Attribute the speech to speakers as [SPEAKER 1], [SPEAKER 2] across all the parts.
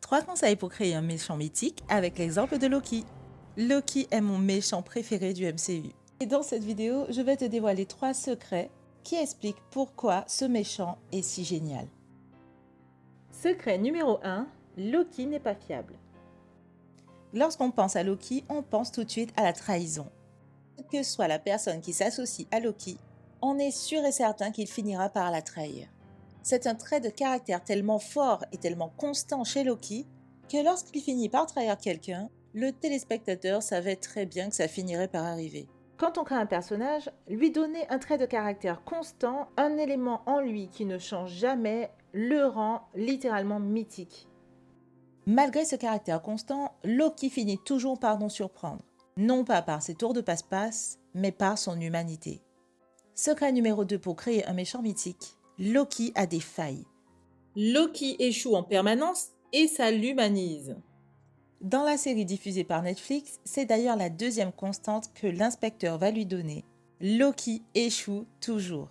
[SPEAKER 1] 3 conseils pour créer un méchant mythique avec l'exemple de Loki. Loki est mon méchant préféré du MCU. Et dans cette vidéo, je vais te dévoiler 3 secrets qui expliquent pourquoi ce méchant est si génial. Secret numéro 1, Loki n'est pas fiable. Lorsqu'on pense à Loki, on pense tout de suite à la trahison. Quelle que soit la personne qui s'associe à Loki, on est sûr et certain qu'il finira par la trahir. C'est un trait de caractère tellement fort et tellement constant chez Loki que lorsqu'il finit par trahir quelqu'un, le téléspectateur savait très bien que ça finirait par arriver. Quand on crée un personnage, lui donner un trait de caractère constant, un élément en lui qui ne change jamais, le rend littéralement mythique. Malgré ce caractère constant, Loki finit toujours par nous surprendre. Non pas par ses tours de passe-passe, mais par son humanité. Secret numéro 2 pour créer un méchant mythique. Loki a des failles. Loki échoue en permanence et ça l'humanise. Dans la série diffusée par Netflix, c'est d'ailleurs la deuxième constante que l'inspecteur va lui donner. Loki échoue toujours.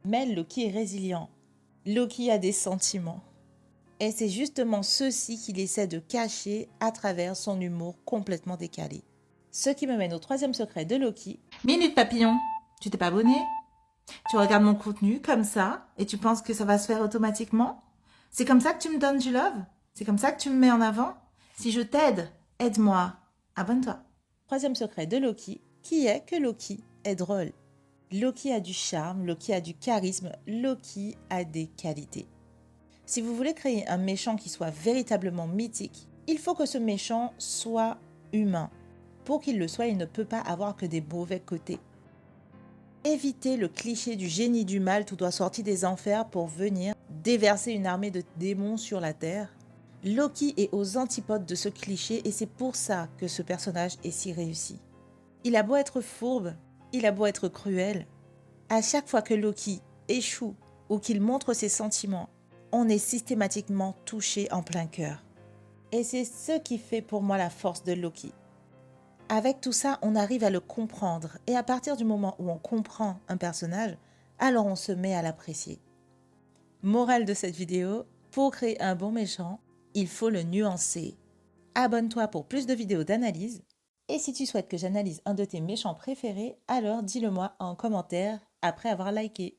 [SPEAKER 1] Mais Loki est résilient. Loki a des sentiments. Et c'est justement ceux-ci qu'il essaie de cacher à travers son humour complètement décalé. Ce qui me mène au troisième secret de Loki. Minute papillon, tu t'es pas abonné ? Tu regardes mon contenu comme ça et tu penses que ça va se faire automatiquement? C'est comme ça que tu me donnes du love? C'est comme ça que tu me mets en avant? Si je t'aide, aide-moi. Abonne-toi. Troisième secret de Loki, qui est que Loki est drôle. Loki a du charme, Loki a du charisme, Loki a des qualités. Si vous voulez créer un méchant qui soit véritablement mythique, il faut que ce méchant soit humain. Pour qu'il le soit, il ne peut pas avoir que des mauvais côtés. Évitez le cliché du génie du mal tout doit sortir des enfers pour venir déverser une armée de démons sur la terre. Loki est aux antipodes de ce cliché et c'est pour ça que ce personnage est si réussi. Il a beau être fourbe, il a beau être cruel, à chaque fois que Loki échoue ou qu'il montre ses sentiments, on est systématiquement touché en plein cœur. Et c'est ce qui fait pour moi la force de Loki. Avec tout ça, on arrive à le comprendre et à partir du moment où on comprend un personnage, alors on se met à l'apprécier. Morale de cette vidéo, pour créer un bon méchant, il faut le nuancer. Abonne-toi pour plus de vidéos d'analyse et si tu souhaites que j'analyse un de tes méchants préférés, alors dis-le moi en commentaire après avoir liké.